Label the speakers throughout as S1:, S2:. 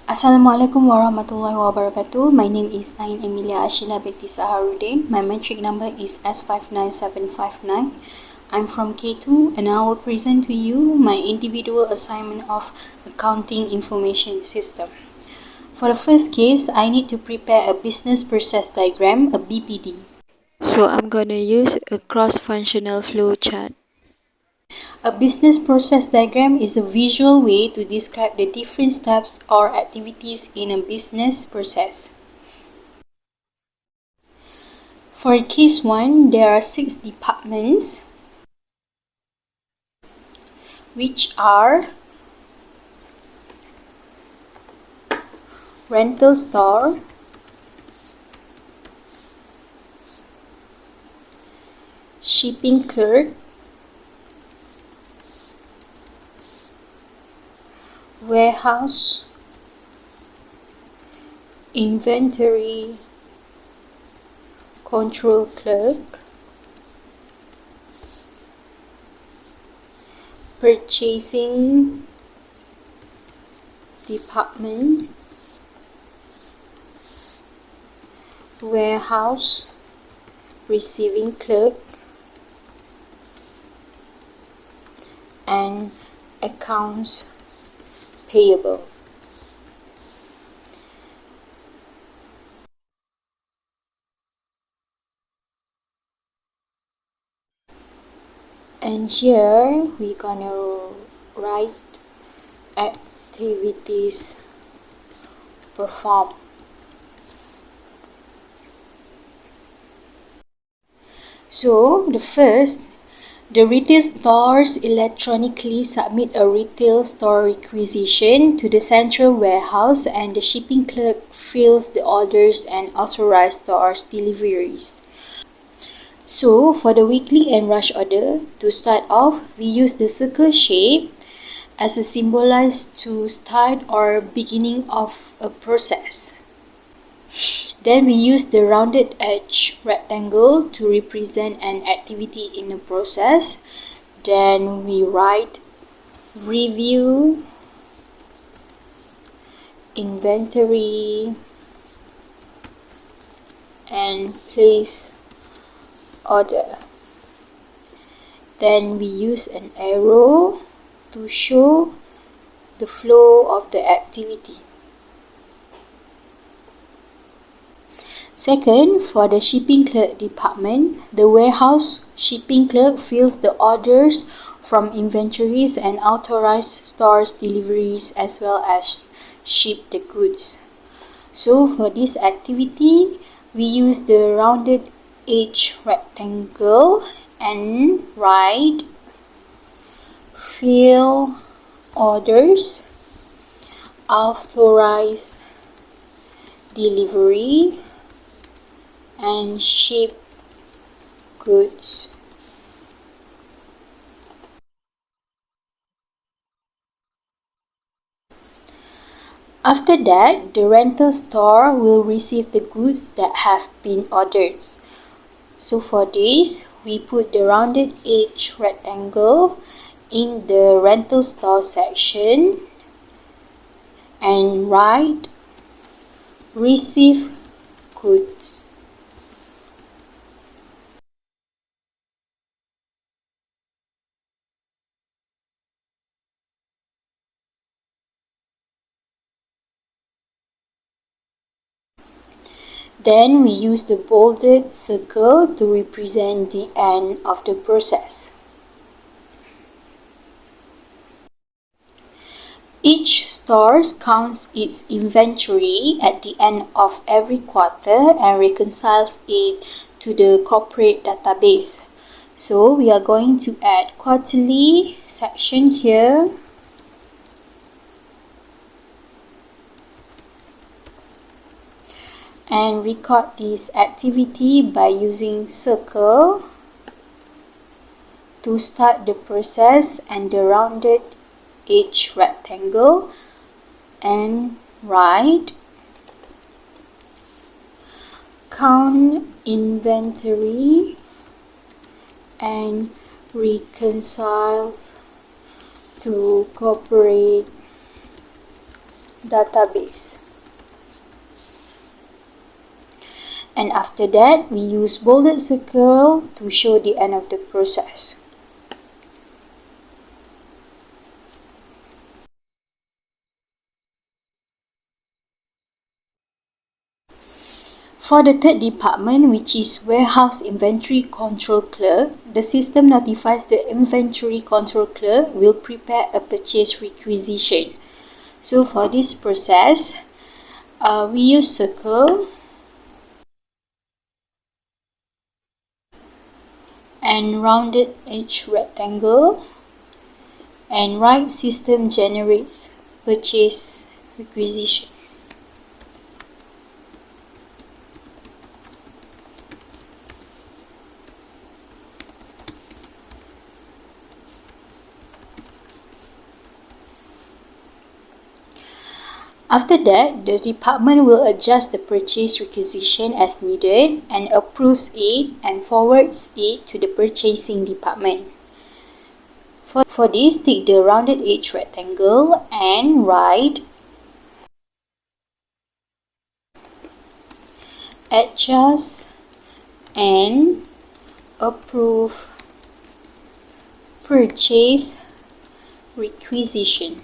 S1: Assalamualaikum warahmatullahi wabarakatuh. My name is Ain Emilia Ashila Bekti Saharudin. My metric number is S59759. I'm from K2 and I will present to you my individual assignment of Accounting Information System. For the first case, I need to prepare a business process diagram, a BPD. So I'm going to use a cross-functional flow chart. A business process diagram is a visual way to describe the different steps or activities in a business process. For case 1, there are 6 departments, which are rental store, shipping clerk, warehouse, inventory, control clerk, purchasing department, warehouse, receiving clerk, and accounts payable. And here we're gonna write activities performed. So the retail stores electronically submit a retail store requisition to the central warehouse, and the shipping clerk fills the orders and authorizes stores deliveries. So for the weekly and rush order, to start off, we use the circle shape as a symbolize to start or beginning of a process. Then we use the rounded edge rectangle to represent an activity in a process. Then we write review, inventory, and place order. Then we use an arrow to show the flow of the activity. Second, for the shipping clerk department, the warehouse shipping clerk fills the orders from inventories and authorizes stores deliveries as well as ship the goods. So for this activity, we use the rounded edge rectangle and write fill orders, authorize delivery, and ship goods. After that, the rental store will receive the goods that have been ordered. So for this, we put the rounded edge rectangle in the rental store section and write receive goods. Then we use the bolded circle to represent the end of the process. Each store counts its inventory at the end of every quarter and reconciles it to the corporate database. So we are going to add quarterly section here. And record this activity by using circle to start the process and the rounded edge rectangle, and write count inventory and reconciles to corporate database. And after that, we use bolded circle to show the end of the process. For the third department, which is Warehouse Inventory Control Clerk, the system notifies the Inventory Control Clerk will prepare a purchase requisition. So for this process, we use circle and rounded edge rectangle and write system generates purchase requisition. After that, the department will adjust the purchase requisition as needed and approves it and forwards it to the purchasing department. For this, take the rounded edge rectangle and write adjust and approve purchase requisition.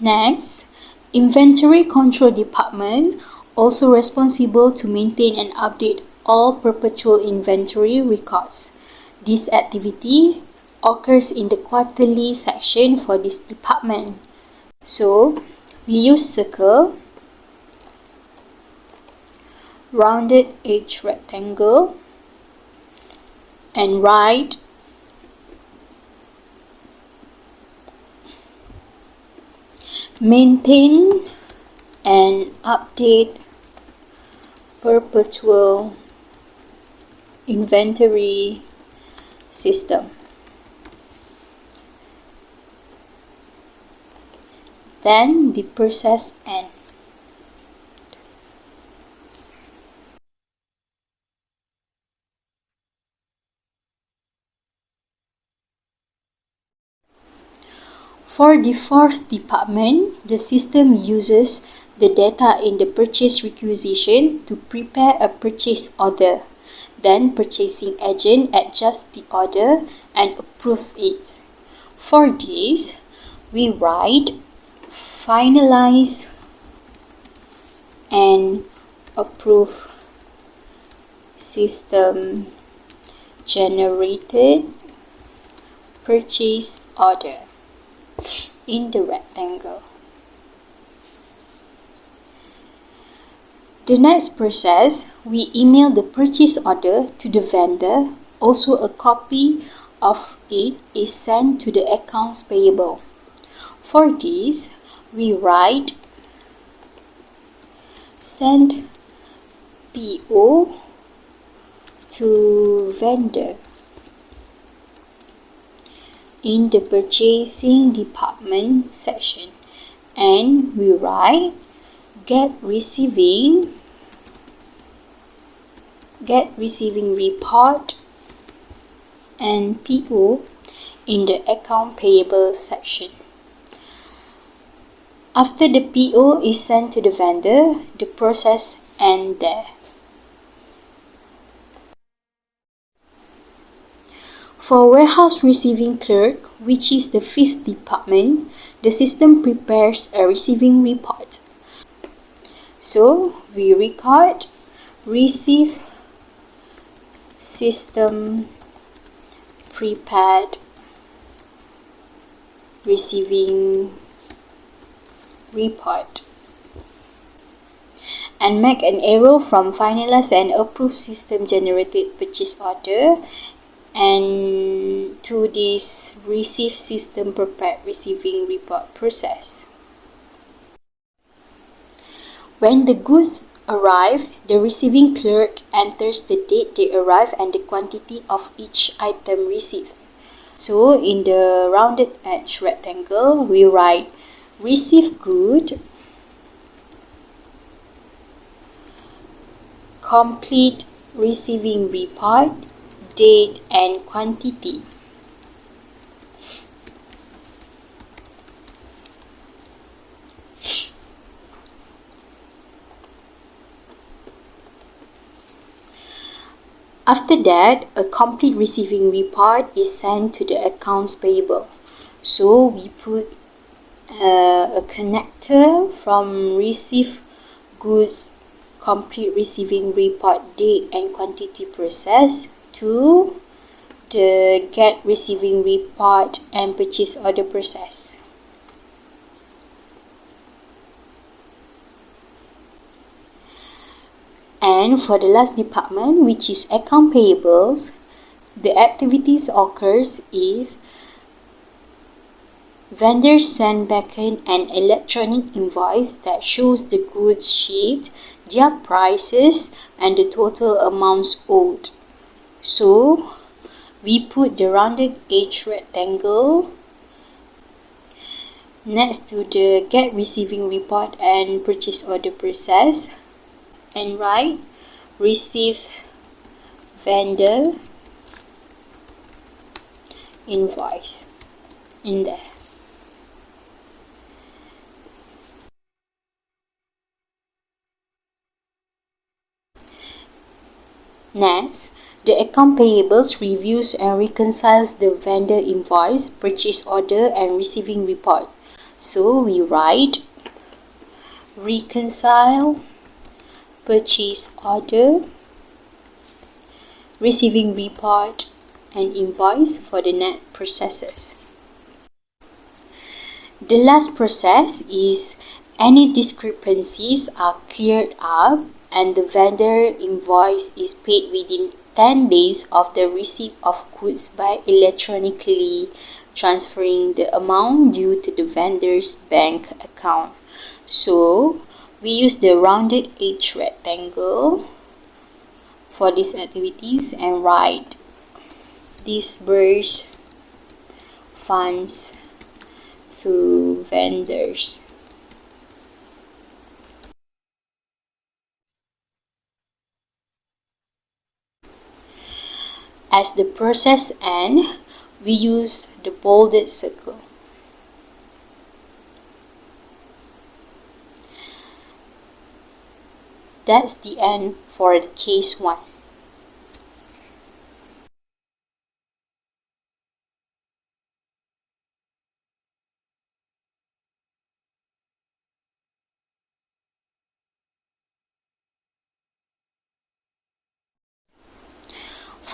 S1: Next, Inventory Control Department, also responsible to maintain and update all perpetual inventory records. This activity occurs in the quarterly section for this department. So, we use circle, rounded edge rectangle, and write maintain and update perpetual inventory system. Then the process ends. For the fourth department, the system uses the data in the purchase requisition to prepare a purchase order. Then purchasing agent adjusts the order and approves it. For this, we write finalize and approve system generated purchase order in the rectangle. The next process, we email the purchase order to the vendor. Also, a copy of it is sent to the accounts payable. For this, we write send PO to vendor in the purchasing department section, and we write get receiving report and PO in the account payable section. After the PO is sent to the vendor, the process ends there. For Warehouse Receiving Clerk, which is the fifth department, the system prepares a receiving report. So, we record receive system prepared receiving report and make an arrow from finalize and approve system generated purchase order and to this receive system prepared receiving report process. When the goods arrive, the receiving clerk enters the date they arrive and the quantity of each item received. So in the rounded edge rectangle, we write receive good, complete receiving report, date and quantity. After that, a complete receiving report is sent to the accounts payable. So we put a connector from receive goods complete receiving report date and quantity process to the get receiving report and purchase order process. And for the last department, which is account payables, the activities occurs is vendor send back an electronic invoice that shows the goods shipped, their prices, and the total amounts owed. So we put the rounded edge rectangle next to the get receiving report and purchase order process and write receive vendor invoice in there. Next, the account payables reviews and reconciles the vendor invoice, purchase order and receiving report. So we write reconcile purchase order, receiving report and invoice for the net processes. The last process is any discrepancies are cleared up and the vendor invoice is paid within 10 days of the receipt of goods by electronically transferring the amount due to the vendor's bank account. So we use the rounded edge rectangle for these activities and write disburse funds to vendors. As the process ends, we use the bolded circle. That's the end for case 1.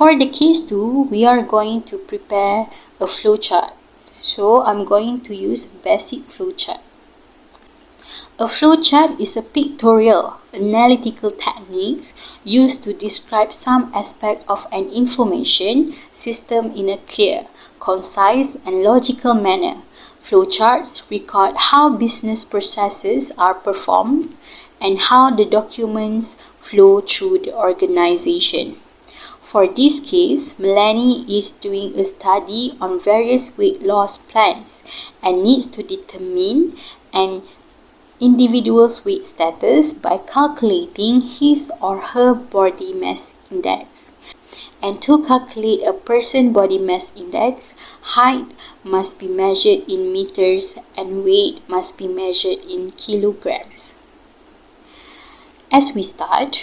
S1: For the case 2, we are going to prepare a flowchart. So I'm going to use basic flowchart. A flowchart is a pictorial, analytical technique used to describe some aspect of an information system in a clear, concise, and logical manner. Flowcharts record how business processes are performed and how the documents flow through the organization. For this case, Melanie is doing a study on various weight loss plans and needs to determine an individual's weight status by calculating his or her body mass index. And to calculate a person's body mass index, height must be measured in meters and weight must be measured in kilograms. As we start,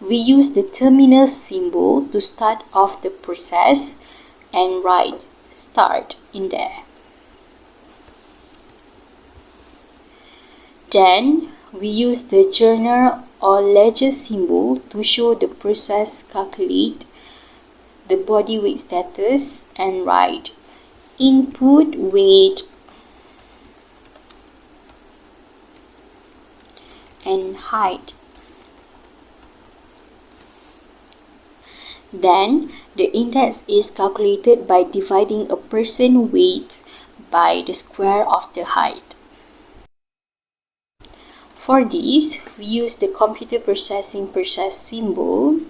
S1: we use the terminal symbol to start off the process and write start in there. Then we use the journal or ledger symbol to show the process calculate the body weight status and write input weight and height. Then the index is calculated by dividing a person's weight by the square of the height. For this, we use the computer processing process symbol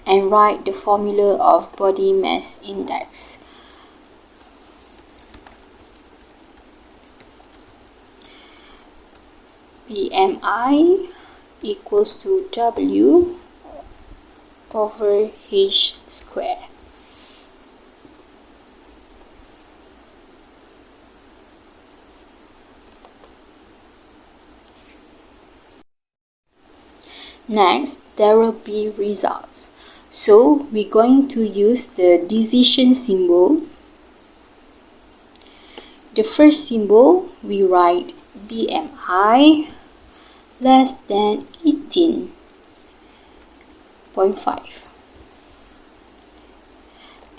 S1: and write the formula of body mass index. BMI equals to W over H square. Next, there will be results. So we're going to use the decision symbol. The first symbol, we write BMI less than 18.5.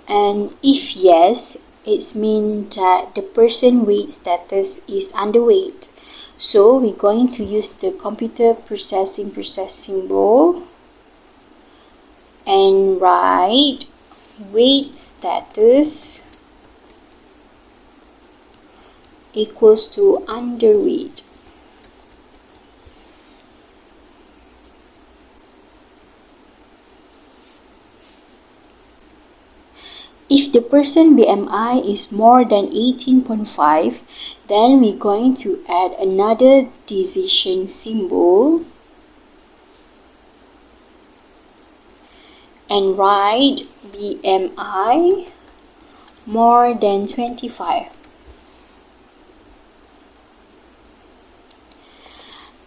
S1: And if yes, it means that the person weight status is underweight. So we're going to use the computer process symbol and write weight status equals to underweight. If the person BMI is more than 18.5, then we're going to add another decision symbol and write BMI more than 25.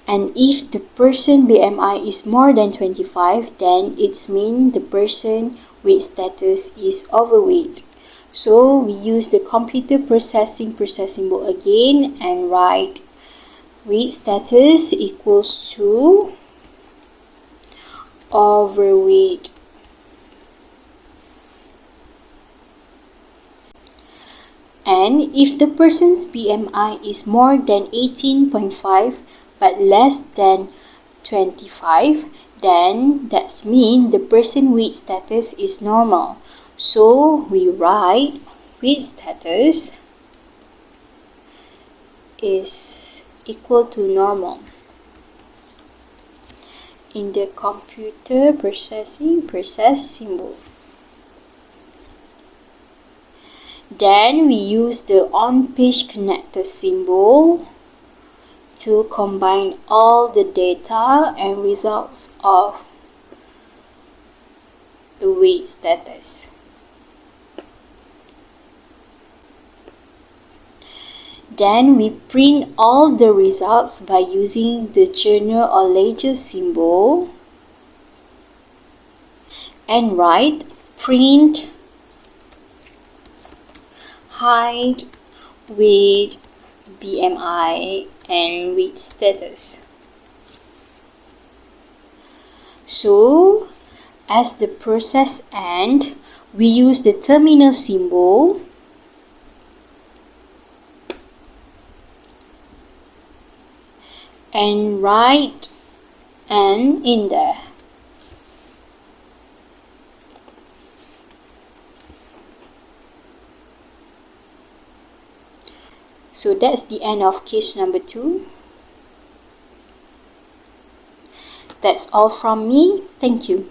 S1: And if the person BMI is more than 25, then it means the person weight status is overweight. So we use the computer process symbol again and write weight status equals to overweight. And if the person's BMI is more than 18.5 but less than 25, then that means the person weight status is normal. So we write weight status is equal to normal in the computer process symbol. Then we use the on-page connector symbol to combine all the data and results of the weight status. Then we print all the results by using the journal or ledger symbol and write print height, weight, BMI and weight status. So as the process ends, we use the terminal symbol and write N in there. So that's the end of case number 2. That's all from me. Thank you.